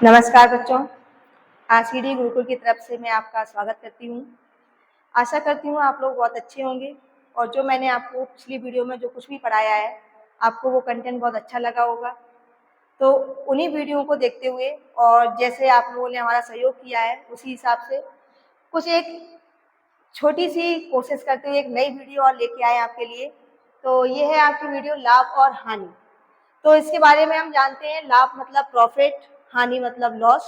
नमस्कार बच्चों, आज सीडी गुरुकुल की तरफ से मैं आपका स्वागत करती हूँ। आशा करती हूँ आप लोग बहुत अच्छे होंगे और जो मैंने आपको पिछली वीडियो में जो कुछ भी पढ़ाया है, आपको वो कंटेंट बहुत अच्छा लगा होगा। तो उन्हीं वीडियो को देखते हुए और जैसे आप लोगों ने हमारा सहयोग किया है, उसी हिसाब से कुछ एक छोटी सी कोशिश करते हुए एक नई वीडियो और लेके आए आपके लिए। तो ये है आपकी वीडियो लाभ और हानि। तो इसके बारे में हम जानते हैं, लाभ मतलब प्रॉफिट, हानि मतलब लॉस।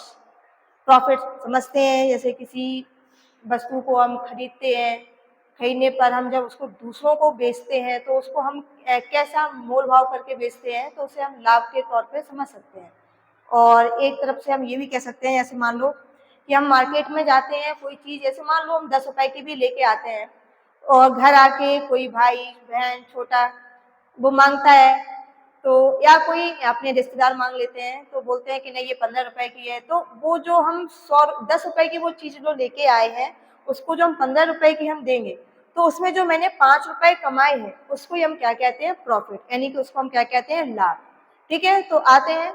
प्रॉफिट समझते हैं, जैसे किसी वस्तु को हम खरीदते हैं, खरीदने पर हम जब उसको दूसरों को बेचते हैं तो उसको हम कैसा मोल भाव करके बेचते हैं, तो उसे हम लाभ के तौर पे समझ सकते हैं। और एक तरफ से हम ये भी कह सकते हैं, जैसे मान लो कि हम मार्केट में जाते हैं, कोई चीज़ जैसे मान लो हम 10 रुपए की भी लेके आते हैं और घर आके कोई भाई बहन छोटा वो मांगता है, तो या कोई अपने रिश्तेदार मांग लेते हैं तो बोलते हैं कि नहीं ये 15 रुपए की है, तो वो जो हम 10 रुपए की वो चीज़ जो लेके आए हैं, उसको जो हम 15 रुपए की हम देंगे, तो उसमें जो मैंने 5 रुपए कमाए हैं उसको ही हम क्या कहते हैं, प्रॉफिट, यानी कि उसको हम क्या कहते हैं, लाभ। ठीक है, तो आते हैं,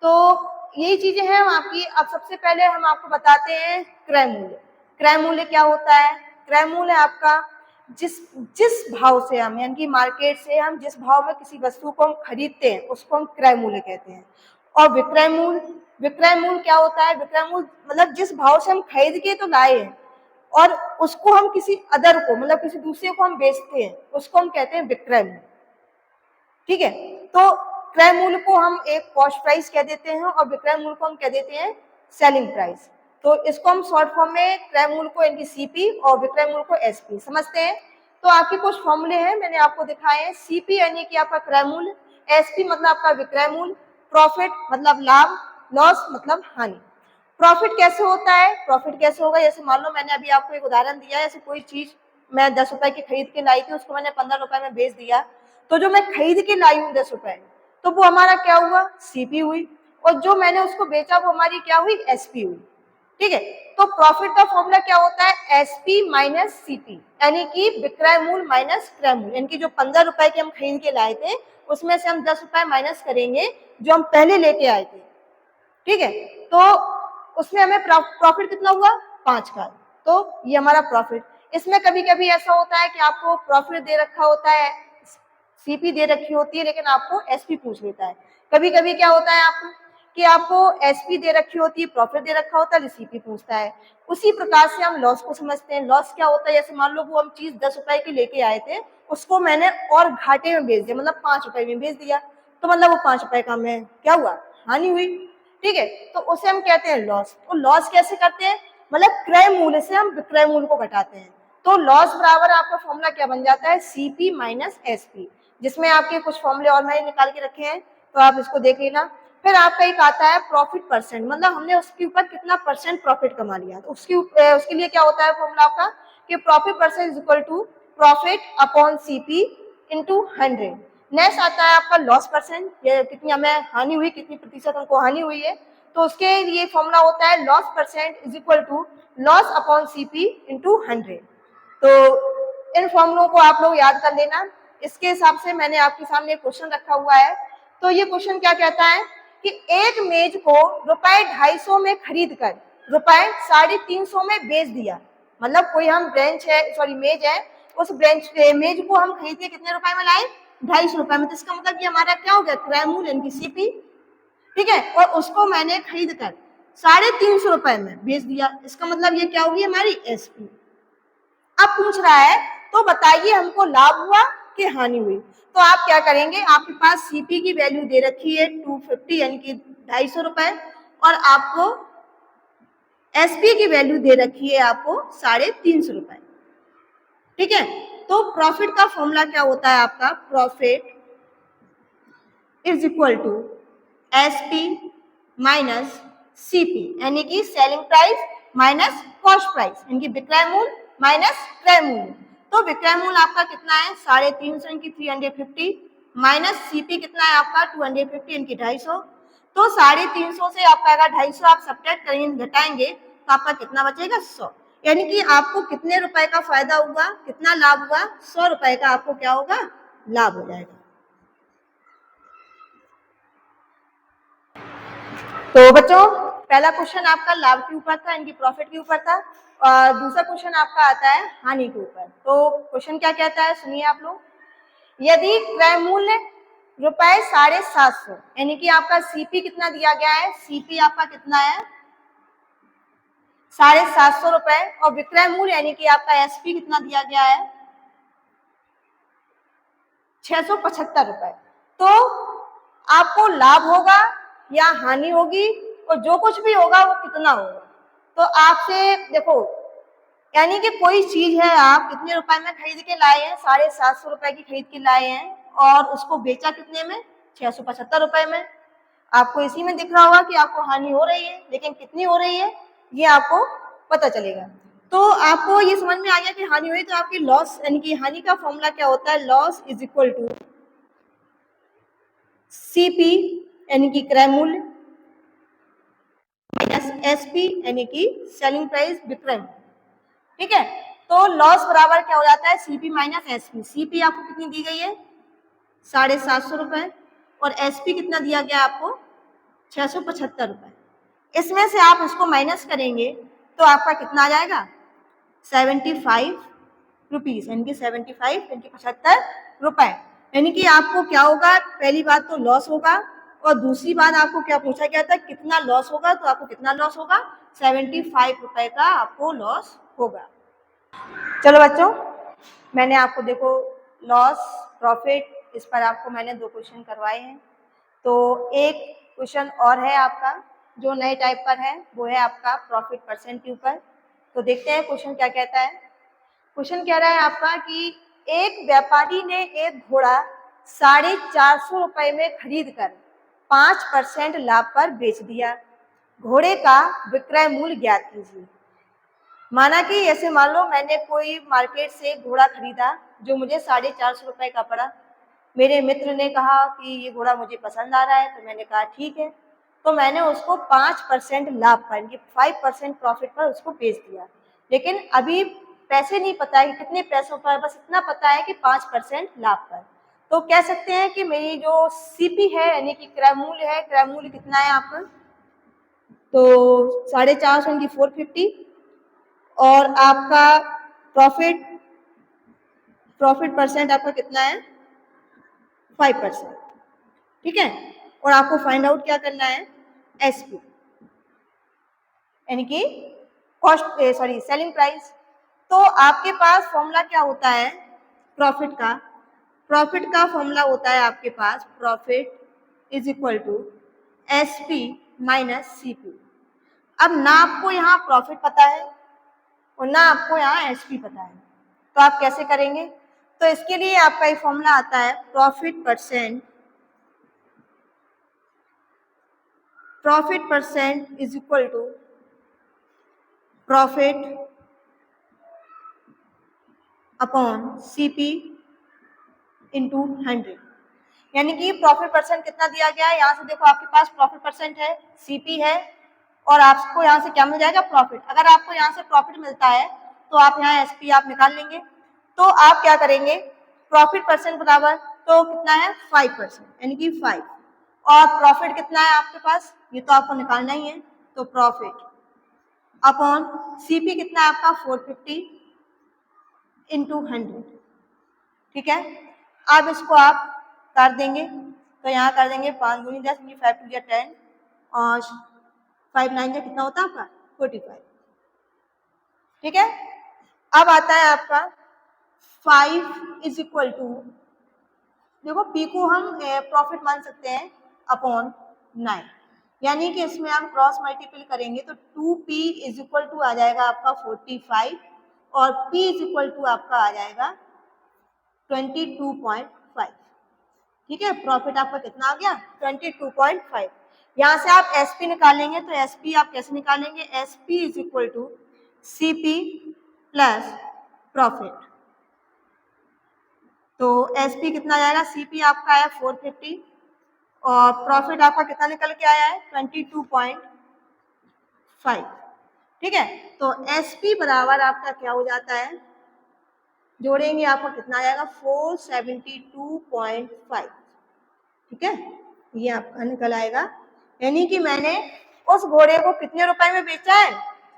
तो यही चीजें हैं हम आपकी। अब सबसे पहले हम आपको बताते हैं क्रय मूल्य। क्रय मूल्य क्या होता है? क्रय मूल्य आपका जिस जिस भाव से हम, यानी कि मार्केट से हम जिस भाव में किसी वस्तु को हम खरीदते हैं उसको हम क्रय मूल्य कहते हैं। और विक्रय मूल्य, विक्रय मूल्य क्या होता है? विक्रय मूल्य मतलब जिस भाव से हम खरीद के तो लाए हैं और उसको हम किसी अदर को, मतलब किसी दूसरे को हम बेचते हैं, उसको हम कहते हैं विक्रय मूल्य। ठीक है, तो क्रय मूल्य को हम एक कॉस्ट प्राइस कह देते हैं और विक्रय मूल्य को हम कह देते हैं सेलिंग प्राइस। तो इसको हम शॉर्ट फॉर्म में क्रय मूल्य को यानी सीपी और विक्रय मूल्य को एसपी समझते हैं। तो आपके कुछ फॉर्मूले हैं, मैंने आपको दिखाए हैं। सीपी यानी कि आपका क्रय मूल्य, एसपी मतलब आपका विक्रय मूल्य, प्रॉफिट मतलब लाभ, लॉस मतलब हानि। प्रॉफिट कैसे होता है? प्रॉफिट कैसे होगा? जैसे मान लो मैंने अभी आपको एक उदाहरण दिया है, जैसे कोई चीज मैं 10 रुपए की खरीद के लाई थी, उसको मैंने 15 रुपए में बेच दिया, तो जो मैं खरीद के लाई हूँ 10 रुपए, तो वो हमारा क्या हुआ? सीपी हुई। और जो मैंने उसको बेचा वो हमारी क्या हुई? एसपी हुई। ठीक है, तो प्रॉफिट का फॉर्मूला क्या होता है? एसपी माइनस सीपी, यानी कि विक्रय मूल्य माइनस क्रय मूल्य, यानी कि जो 15 रुपए के हम खरीद के लाए थे उसमें से हम 10 रुपए माइनस करेंगे जो हम पहले लेके आए थे। ठीक है, तो उसमें हमें प्रॉफिट कितना हुआ? 5 का। तो ये हमारा प्रॉफिट। इसमें कभी कभी ऐसा होता है कि आपको प्रॉफिट दे रखा होता है, सीपी दे रखी होती है, लेकिन आपको एसपी पूछ लेता है। कभी कभी क्या होता है आपको कि आपको एसपी दे रखी होती है, प्रॉफिट दे रखा होता है, सीपी पूछता है। उसी प्रकार से हम लॉस को समझते हैं। लॉस क्या होता है? जैसे मान लो वो हम चीज 10 रुपए की लेके आए थे, उसको मैंने और घाटे में बेच दिया, मतलब 5 रुपए में बेच दिया, तो मतलब वो 5 रुपए का मैं क्या हुआ? हानि हुई। ठीक है, तो उसे हम कहते हैं लॉस। तो लॉस कैसे करते हैं? मतलब क्रय मूल्य से हम विक्रय मूल्य को घटाते हैं। तो लॉस बराबर आपका फॉर्मूला क्या बन जाता है? सीपी माइनस एसपी, जिसमें आपके कुछ फॉर्मूले और मैंने निकाल के रखे हैं, तो आप इसको देख लेना। फिर आपका एक आता है प्रॉफिट परसेंट, मतलब हमने उसके ऊपर कितना परसेंट प्रॉफिट कमा लिया। तो उसके लिए क्या होता है फॉर्मूला आपका कि profit percent is equal to profit upon CP into 100। Next आता है आपका लॉस परसेंट, ये कितनी हमें हानि हुई, कितनी प्रतिशत हमको हानि हुई है, तो उसके लिए फॉर्मूला होता है loss percent is equal to loss upon CP into 100। तो इन फॉर्मूलों को आप लोग याद कर लेना। इसके हिसाब से मैंने आपके सामने क्वेश्चन रखा हुआ है। तो ये क्वेश्चन क्या कहता है कि एक मेज को ₹250 में खरीद कर ₹350 में बेच दिया। मतलब कोई हम मेज है, उस मेज को हम खरीद के कितने रुपए में लाए? 250 रुपए में। तो इसका मतलब कि हमारा क्या हो गया? क्रय मूल्य यानी सीपी। ठीक है, और उसको मैंने खरीद कर 350 रुपए में बेच दिया, इसका मतलब ये क्या होगी? हमारी एसपी। अब पूछ रहा है तो बताइए हमको लाभ हुआ कि हानि हुई। तो आप क्या करेंगे? आपके पास सीपी की वैल्यू दे रखी है 250 यानी कि 250 रुपए, और आपको एसपी की वैल्यू दे रखी है आपको 350 रुपए। ठीक है, तो प्रॉफिट का फॉर्मूला क्या होता है आपका? Profit is equal to SP minus CP, यानी कि selling price minus cost price, यानी कि विक्रय मूल्य माइनस क्रय मूल्य। तो विक्रय मूल्य आपका कितना है? 350 यानी कि 350, माइनस सीपी कितना है आपका? 250 यानी कि 250। तो 350 से आपका अगर 250 आप सब्ट्रैक्ट करेंगे, घटाएंगे, तो आपका कितना बचेगा? 100। यानी कि आपको कितने रुपए का फायदा हुआ, कितना लाभ हुआ? 100 रुपए का आपको क्या होगा? लाभ हो जाएगा। तो बच्चों पहला क्वेश्चन आपका लाभ के ऊपर था, इनकी प्रॉफिट के ऊपर था, और दूसरा क्वेश्चन आपका आता है हानि के ऊपर। तो क्वेश्चन क्या कहता है, सुनिए आप लोग। यदि क्रय मूल्य ₹750 यानी कि आपका सीपी कितना दिया गया है, सीपी आपका कितना है ₹750 और विक्रय मूल्य यानी कि आपका एसपी कितना दिया गया है ₹675। तो आपको लाभ होगा या हानि होगी, और जो कुछ भी होगा वो कितना होगा। तो आपसे देखो, यानी कि कोई चीज है आप कितने रुपए में खरीद के लाए हैं, ₹750 की खरीद के लाए हैं, और उसको बेचा कितने में, ₹675 में। आपको इसी में दिख रहा होगा कि आपको हानि हो रही है, लेकिन कितनी हो रही है ये आपको पता चलेगा। तो आपको ये समझ में आ गया कि हानि हुई, तो आपकी लॉस यानी कि हानि का फॉर्मूला क्या होता है, loss is equal to CP यानी कि क्रय मूल्य माइनस एसपी यानी कि सेलिंग प्राइस, विक्रय। ठीक है, तो लॉस बराबर क्या हो जाता है, सीपी माइनस एसपी। सीपी आपको कितनी दी गई है, ₹750, और एसपी कितना दिया गया आपको, ₹675। इसमें से आप इसको माइनस करेंगे तो आपका कितना आ जाएगा, 75 रुपीज, यानी कि 75 यानी कि ₹75। यानी कि आपको क्या होगा, पहली बात तो लॉस होगा, और दूसरी बात आपको क्या पूछा गया था, कितना लॉस होगा। तो आपको कितना लॉस होगा, ₹75 का आपको लॉस होगा। चलो बच्चों, मैंने आपको देखो लॉस प्रॉफिट इस पर आपको मैंने 2 क्वेश्चन करवाए हैं। तो एक क्वेश्चन और है आपका जो नए टाइप पर है, वो है आपका प्रॉफिट परसेंट के ऊपर। तो देखते हैं क्वेश्चन क्या कहता है। क्वेश्चन कह रहा है आपका कि एक व्यापारी ने एक घोड़ा ₹450 में खरीद कर 5% लाभ पर बेच दिया। घोड़े का विक्रय मूल्य ज्ञात कीजिए। माना कि ऐसे मान लो मैंने कोई मार्केट से घोड़ा खरीदा जो मुझे ₹450 का पड़ा। मेरे मित्र ने कहा कि ये घोड़ा मुझे पसंद आ रहा है, तो मैंने कहा ठीक है। तो मैंने उसको 5% लाभ पर, 5% प्रॉफिट पर उसको बेच दिया। लेकिन अभी पैसे नहीं पता है कि कितने पैसों पर, बस इतना पता है कि 5% लाभ पर। तो कह सकते हैं कि मेरी जो सीपी है यानी कि क्रय मूल्य है, क्रय मूल्य कितना है आपका, तो 450 यानी कि 450, और आपका प्रॉफिट परसेंट आपका कितना है, 5%। ठीक है, और आपको फाइंड आउट क्या करना है, एसपी यानी कि कॉस्ट सेलिंग प्राइस। तो आपके पास फॉर्मूला क्या होता है प्रॉफिट का, फॉर्मूला होता है आपके पास profit is equal to SP minus CP. अब ना आपको यहाँ प्रॉफिट पता है और ना आपको यहाँ एसपी पता है, तो आप कैसे करेंगे। तो इसके लिए आपका एक फॉर्मूला आता है profit percent is equal to profit upon CP into 100। यानी कि प्रॉफिट परसेंट कितना दिया गया है, यहाँ से देखो आपके पास प्रॉफिट परसेंट है, सीपी है, और आपको यहाँ से क्या मिल जाएगा, प्रॉफिट। अगर आपको यहाँ से प्रॉफिट मिलता है तो आप यहाँ एसपी आप निकाल लेंगे। तो आप क्या करेंगे, प्रॉफिट परसेंट बराबर तो कितना है 5%, यानी कि 5, और प्रॉफिट कितना है आपके पास, ये तो आपको निकालना ही है। तो प्रॉफिट अपॉन सीपी कितना है आपका 450 इंटू 100। ठीक है, अब इसको आप कर देंगे, तो यहाँ कर देंगे 5 दूनी 10, 5 टू 10, और 5 9 जा कितना होता है आपका 45। ठीक है, अब आता है आपका 5 इज इक्वल टू, देखो पी को हम प्रॉफिट मान सकते हैं अपॉन 9, यानी कि इसमें हम क्रॉस मल्टीपल करेंगे तो 2p इज इक्वल टू आ जाएगा आपका 45, और p इज इक्वल टू आपका आ जाएगा 22.5। ठीक है, प्रॉफिट आपका कितना आ गया 22.5। यहाँ से आप एसपी निकालेंगे, तो एसपी आप कैसे निकालेंगे, SP is equal to CP plus profit. तो एसपी कितना जाएगा, सीपी आपका आया 450 और प्रॉफिट आपका कितना निकल के आया है 22.5। ठीक है, तो एसपी बराबर आपका क्या हो जाता है, जोड़ेंगे आपको कितना आ जाएगा 472.5। ठीक है, ये आपका निकल आएगा। यानी कि मैंने उस घोड़े को कितने रुपए में बेचा है?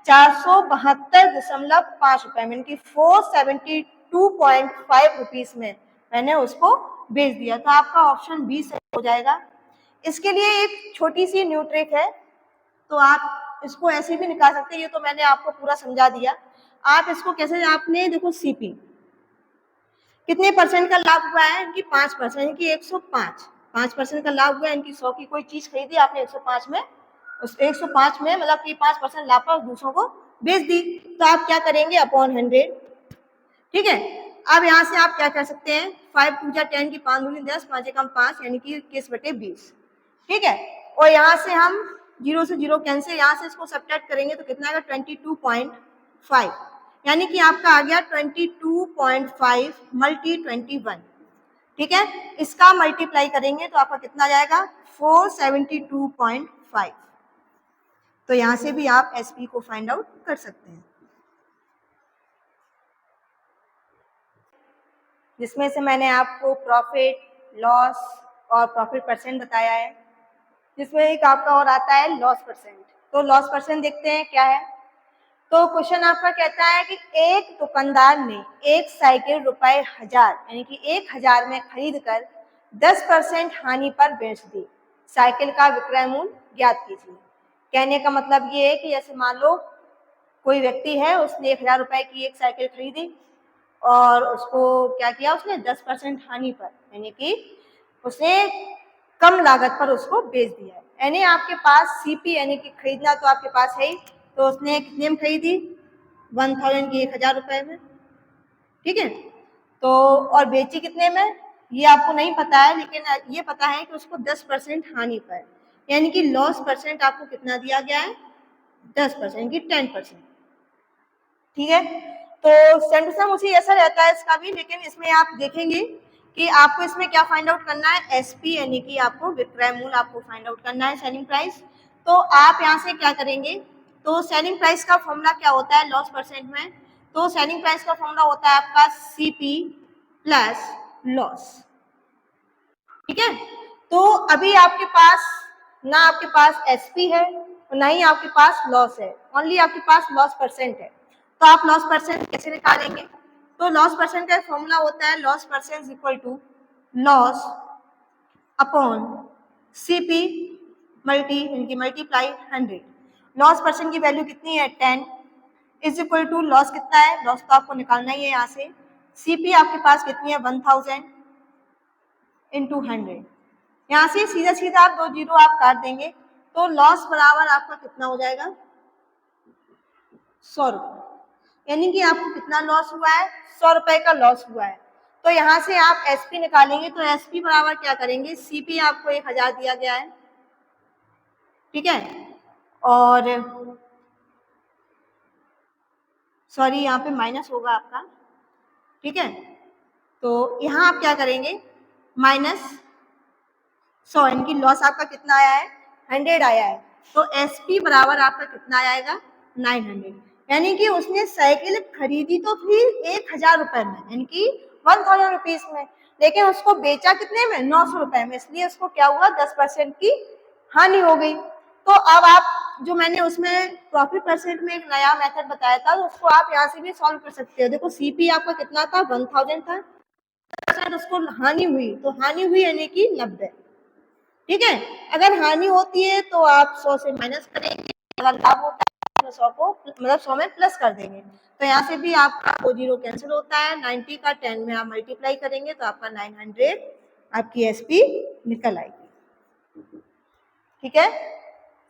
472.5 रुपए में, इनकी 472.5 रुपीज में मैंने उसको बेच दिया। तो आपका ऑप्शन बी सही हो जाएगा। इसके लिए एक छोटी सी न्यू ट्रिक है, तो आप इसको ऐसे भी निकाल सकते हैं। ये तो मैंने आपको पूरा समझा दिया। आप इसको कैसे, आपने देखो सीपी कितने परसेंट का लाभ हुआ है? इनकी 5%, इनकी 105, 5% का लाभ हुआ है। इनकी 100 की कोई चीज खरीदी, आपने 105 में, उस 105 में मतलब कि 5% लाभ पर दूसरों को बेच दी। तो आप क्या करेंगे? अपॉन 100। ठीक है। अब यहाँ से आप क्या कर सकते हैं? 5 2 जा 10 की 5 दूनी 10, 5 एकम 5, यानी कि 21/20। ठीक है। और यहाँ से हम 0 से 0 कैंसिल, यहाँ से इसको सब्ट्रैक्ट करेंगे तो कितना आएगा? 22.5, यानी कि आपका आ गया 22.5 मल्टी 21। ठीक है। इसका मल्टीप्लाई करेंगे तो आपका कितना जाएगा? 472.5। तो यहाँ से भी आप एसपी को फाइंड आउट कर सकते हैं, जिसमें से मैंने आपको प्रॉफिट, लॉस और प्रॉफिट परसेंट बताया है। जिसमें एक आपका और आता है लॉस परसेंट। तो लॉस परसेंट देखते हैं क्या है। तो क्वेश्चन आपका कहता है कि एक दुकानदार ने एक साइकिल ₹1000 यानी कि 1000 में खरीद कर 10% हानि पर बेच दी। साइकिल का विक्रय मूल्य ज्ञात कीजिए। कहने का मतलब ये है कि जैसे मान लो कोई व्यक्ति है, उसने 1000 रुपए की एक साइकिल खरीदी और उसको क्या किया? उसने 10% हानि पर, यानी कि उसने कम लागत पर उसको बेच दिया है। यानी आपके पास सीपी यानी कि खरीदना तो आपके पास है ही। तो उसने कितने में खरीदी? 1000 की 1000 रुपए में। ठीक है। तो और बेची कितने में? ये आपको नहीं पता है, लेकिन ये पता है कि उसको 10% हानि पर, यानी कि लॉस परसेंट आपको कितना दिया गया है? 10% की 10%। ठीक है। तो सेम टू सेम उसी ऐसा रहता है इसका भी, लेकिन इसमें आप देखेंगे कि आपको इसमें क्या फाइंड आउट करना है? एसपी यानी कि आपको विक्रय मूल्य आपको फाइंड आउट करना है, सेलिंग प्राइस। तो आप यहाँ से क्या करेंगे? तो सेलिंग प्राइस का फॉर्मूला क्या होता है लॉस परसेंट में? तो सेलिंग प्राइस का फॉर्मूला होता है आपका सीपी प्लस लॉस। ठीक है। तो अभी आपके पास ना आपके पास एसपी है और ना ही आपके पास लॉस है, ओनली आपके पास लॉस परसेंट है। तो आप लॉस परसेंट कैसे निकालेंगे? तो लॉस परसेंट का फॉर्मूला होता है loss percent equal to loss upon CP multiply 100। Loss percent की वैल्यू कितनी है? 10 इज इक्वल टू लॉस कितना है? लॉस तो आपको निकालना ही है यहाँ से। सीपी आपके पास कितनी है? 1000 इंटू 100। यहाँ से सीधा सीधा आप 2 जीरो आप काट देंगे तो लॉस बराबर आपका कितना हो जाएगा? 100 रुपये। यानी कि आपको कितना लॉस हुआ है? 100 रुपए का लॉस हुआ है। तो यहाँ से आप एसपी निकालेंगे तो एसपी बराबर क्या करेंगे? सीपी आपको 1000 दिया गया है। ठीक है। और सॉरी, यहाँ पे माइनस होगा आपका। ठीक है। तो यहाँ आप क्या करेंगे? माइनस 100, इनकी लॉस आपका कितना आया है? 100 आया है। तो एसपी बराबर आपका कितना आएगा? 900। यानी कि उसने साइकिल खरीदी तो फिर 1000 रुपए में, यानी कि 1000 रुपीज में, लेकिन उसको बेचा कितने में? 900 रुपए में। इसलिए उसको क्या हुआ? 10% की हानि हो गई। तो अब आप जो मैंने उसमें प्रॉफिट परसेंट में एक नया मेथड बताया था, तो उसको आप यहाँ से भी सॉल्व कर सकते हो। देखो सीपी आपका कितना था? 1000 था। उसको हानि हुई, तो हानि हुई यानी कि 90। ठीक है। अगर हानि होती है तो आप 100 से माइनस करेंगे, अगर लाभ होता है तो 100 को मतलब 100 में प्लस कर देंगे। तो यहाँ से भी आपका 2 जीरो कैंसिल होता है। 90 का 10 में आप मल्टीप्लाई करेंगे तो आपका 900 आपकी एसपी निकल आएगी। ठीक है।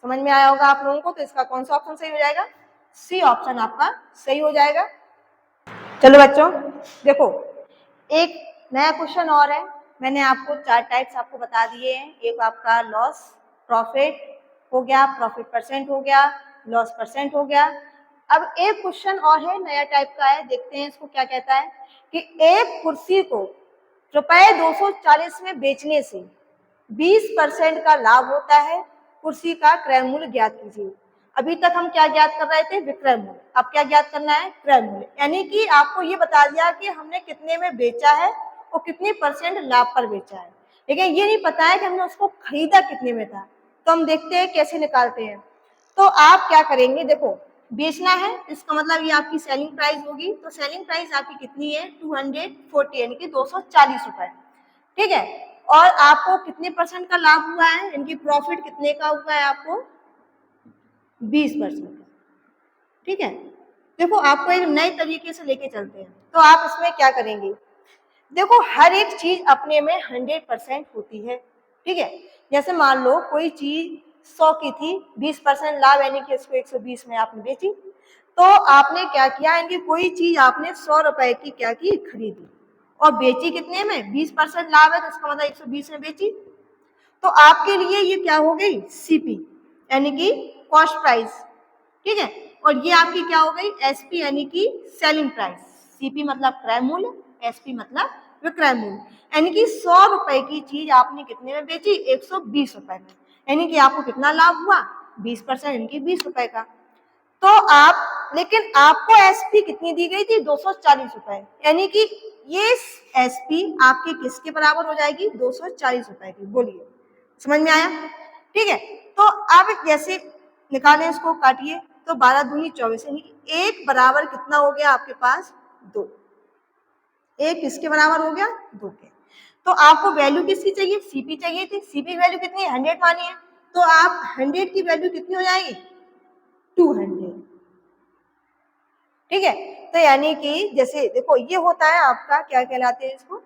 समझ में आया होगा आप लोगों को। तो इसका कौन सा ऑप्शन सही हो जाएगा? सी ऑप्शन आपका सही हो जाएगा। चलो बच्चों देखो, एक नया क्वेश्चन और है। मैंने आपको 4 टाइप्स आपको बता दिए हैं। एक आपका लॉस प्रॉफिट हो गया, प्रॉफिट परसेंट हो गया, लॉस परसेंट हो गया। अब एक क्वेश्चन और है, नया टाइप का है, देखते हैं इसको क्या कहता है कि एक कुर्सी को रुपए 240 में बेचने से 20% का लाभ होता है। कुर्सी का क्रय मूल्य ज्ञात कीजिए। अभी तक हम क्या ज्ञात कर रहे थे? विक्रय मूल्य। अब क्या ज्ञात करना है? क्रय मूल्य। यानी कि आपको ये बता दिया कि हमने कितने में बेचा है और कितने परसेंट लाभ पर बेचा है, लेकिन ये नहीं पता है कि हमने उसको खरीदा कितने में था। तो हम देखते हैं कैसे निकालते हैं। तो आप क्या करेंगे, देखो बेचना है इसका मतलब ये आपकी सेलिंग प्राइस होगी, तो सेलिंग प्राइस आपकी कितनी है 240 यानी कि 240 रुपए, ठीक है। और आपको कितने परसेंट का लाभ हुआ है, इनकी प्रॉफिट कितने का हुआ है आपको 20% का, ठीक है। देखो आपको एक नए तरीके से लेके चलते हैं, तो आप इसमें क्या करेंगे, देखो हर एक चीज अपने में 100% होती है, ठीक है। जैसे मान लो कोई चीज 100 की थी, 20% लाभ यानी कि इसको 120 में आपने बेची, तो आपने क्या किया, इनकी कोई चीज आपने 100 रुपए की क्या की खरीदी और बेची कितने में 20% लाभ है, तो इसका मतलब 120 में बेची, तो आपके लिए ये क्या हो गई सीपी यानी कि कॉस्ट प्राइस, ठीक है। और ये आपकी क्या हो गई एसपी यानी कि सेलिंग प्राइस, सीपी मतलब क्रय मूल्य, एसपी मतलब विक्रय मूल्य, यानी कि 100 रुपए की चीज आपने कितने में बेची 120 रुपए में, यानी कि आपको कितना लाभ हुआ 20% इनकी 20 रुपए का। तो आप, लेकिन आपको एसपी कितनी दी गई थी 240 रुपए, यानी कि ये एसपी आपके किसके बराबर हो जाएगी 240 रुपए की, बोलिए समझ में आया, ठीक है। तो अब जैसे निकालें इसको, काटिए, तो 12 दूनी 24 यानी कि एक बराबर कितना हो गया आपके पास 2, एक किसके बराबर हो गया 2 के। तो आपको वैल्यू किसकी चाहिए सीपी चाहिए थी, सीपी वैल्यू कितनी है 100 मानी है, तो आप 100 की वैल्यू कितनी हो जाएगी 200, ठीक है। तो यानी कि जैसे देखो ये होता है आपका क्या कहलाते हैं इसको,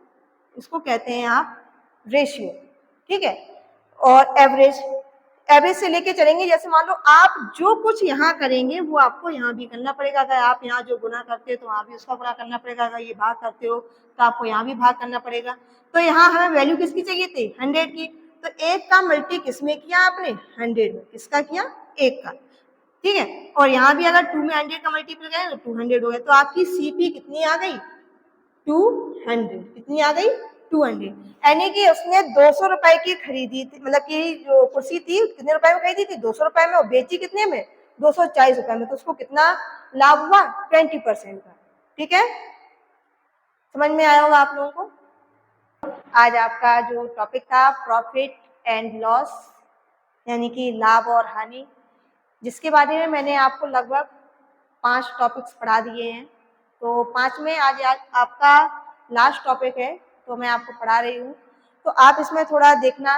इसको कहते हैं आप रेशियो, ठीक है। और एवरेज, एवरेज से लेके चलेंगे, जैसे मान लो आप जो कुछ यहाँ करेंगे वो आपको यहाँ भी करना पड़ेगा, अगर आप यहाँ जो गुना करते हो तो वहाँ भी उसका गुना करना पड़ेगा, अगर ये भाग करते हो तो आपको यहाँ भी भाग करना पड़ेगा। तो यहाँ हमें वैल्यू किसकी चाहिए थी 100 की, तो एक का मल्टी किसमें किया आपने 100 में, किसका किया एक का, ठीक है। और यहाँ भी अगर 2 में 100 का मल्टीपल करें तो 200 हो गया, तो आपकी सीपी कितनी आ गई 200, कितनी आ गई 200, यानी कि उसने 200 रुपए की खरीदी थी, मतलब कि जो कुर्सी थी कितने रुपए में खरीदी थी 200 रुपए में, और बेची कितने में 240 रुपए में, तो उसको कितना लाभ हुआ 20% का, ठीक है। समझ में आया होगा आप लोगों को। आज आपका जो टॉपिक था प्रॉफिट एंड लॉस यानी कि लाभ और हानि, जिसके बारे में मैंने आपको लगभग 5 टॉपिक्स पढ़ा दिए हैं, तो 5 में आज आपका लास्ट टॉपिक है, तो मैं आपको पढ़ा रही हूँ, तो आप इसमें थोड़ा देखना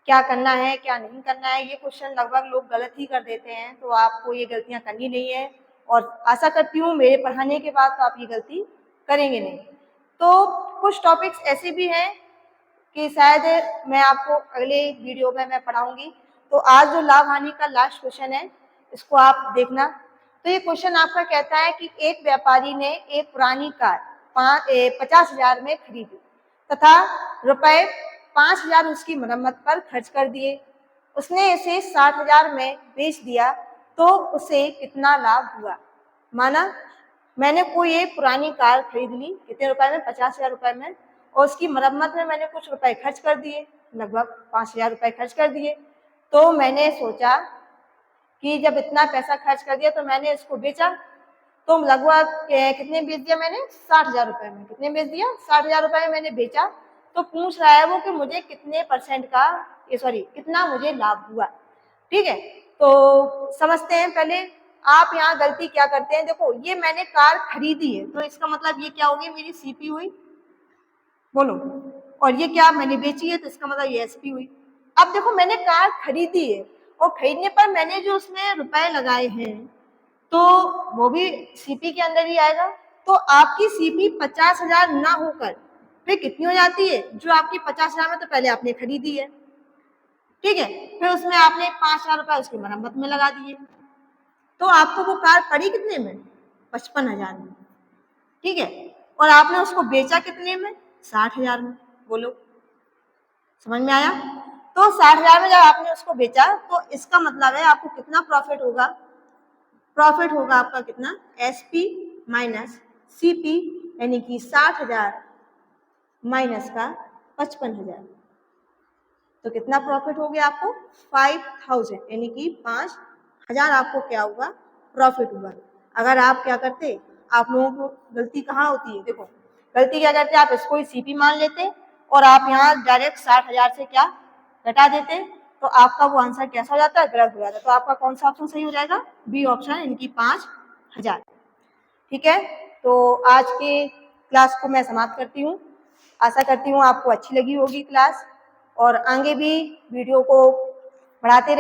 क्या करना है क्या नहीं करना है। ये क्वेश्चन लगभग लोग गलत ही कर देते हैं, तो आपको ये गलतियाँ करनी नहीं है, और आशा करती हूँ मेरे पढ़ाने के बाद तो आप ये गलती करेंगे नहीं। तो कुछ टॉपिक्स ऐसे भी हैं कि शायद मैं आपको अगले वीडियो में मैं पढ़ाऊंगी। तो आज जो लाभ हानि का लास्ट क्वेश्चन है इसको आप देखना। तो ये क्वेश्चन आपका कहता है कि एक व्यापारी ने एक पुरानी कार 50,000 में खरीदी तथा रुपए 5,000 उसकी मरम्मत पर खर्च कर दिए, उसने इसे 60,000 में बेच दिया, तो उसे कितना लाभ हुआ। माना मैंने कोई एक पुरानी कार खरीद ली कितने रुपए में 50,000 रुपए में, और उसकी मरम्मत में मैंने कुछ रुपए खर्च कर दिए, लगभग 5,000 रुपए खर्च कर दिए। तो मैंने सोचा कि जब इतना पैसा खर्च कर दिया तो मैंने इसको बेचा, तो लगभग कितने बेच दिया मैंने 60,000 रुपए में, कितने बेच दिया 60,000 रुपए में मैंने बेचा। तो पूछ रहा है वो कि मुझे कितने परसेंट का कितना मुझे लाभ हुआ, ठीक है। तो समझते हैं पहले आप यहाँ गलती क्या करते हैं। देखो ये मैंने कार खरीदी है, तो इसका मतलब ये क्या होगी मेरी सीपी हुई, बोलो, और ये क्या मैंने बेची है, तो इसका मतलब ये एसपी हुई। अब देखो मैंने कार खरीदी है और खरीदने पर मैंने जो उसमें रुपए लगाए हैं तो वो भी सीपी के अंदर ही आएगा। तो आपकी सीपी 50,000 ना होकर फिर कितनी हो जाती है, जो आपकी 50,000 में तो पहले आपने खरीदी है, ठीक है, फिर उसमें आपने 5,000 रुपए उसकी मरम्मत में लगा दिए, तो आपको वो कार पड़ी कितने में 55,000 में, ठीक है। और आपने उसको बेचा कितने में 60,000 में, बोलो समझ में आया। तो 60,000 में जब आपने उसको बेचा तो इसका मतलब है आपको कितना प्रॉफिट होगा, प्रॉफिट होगा आपका कितना एसपी माइनस सीपी, यानी कि 60,000 माइनस का 55,000, तो कितना प्रॉफिट हो गया आपको 5,000, यानी कि 5,000 आपको क्या हुआ प्रॉफिट हुआ। अगर आप क्या करते, आप लोगों को गलती कहाँ होती है, देखो गलती क्या करते आप इसको ही सीपी मान लेते और आप यहाँ डायरेक्ट 60,000 से क्या घटा देते, तो आपका वो आंसर कैसा हो जाता है, गलत हो जाता है। तो आपका कौन सा ऑप्शन सही हो जाएगा, बी ऑप्शन, इनकी 5000। ठीक है, तो आज के क्लास को मैं समाप्त करती हूँ। आशा करती हूँ आपको अच्छी लगी होगी क्लास, और आगे भी वीडियो को बढ़ाते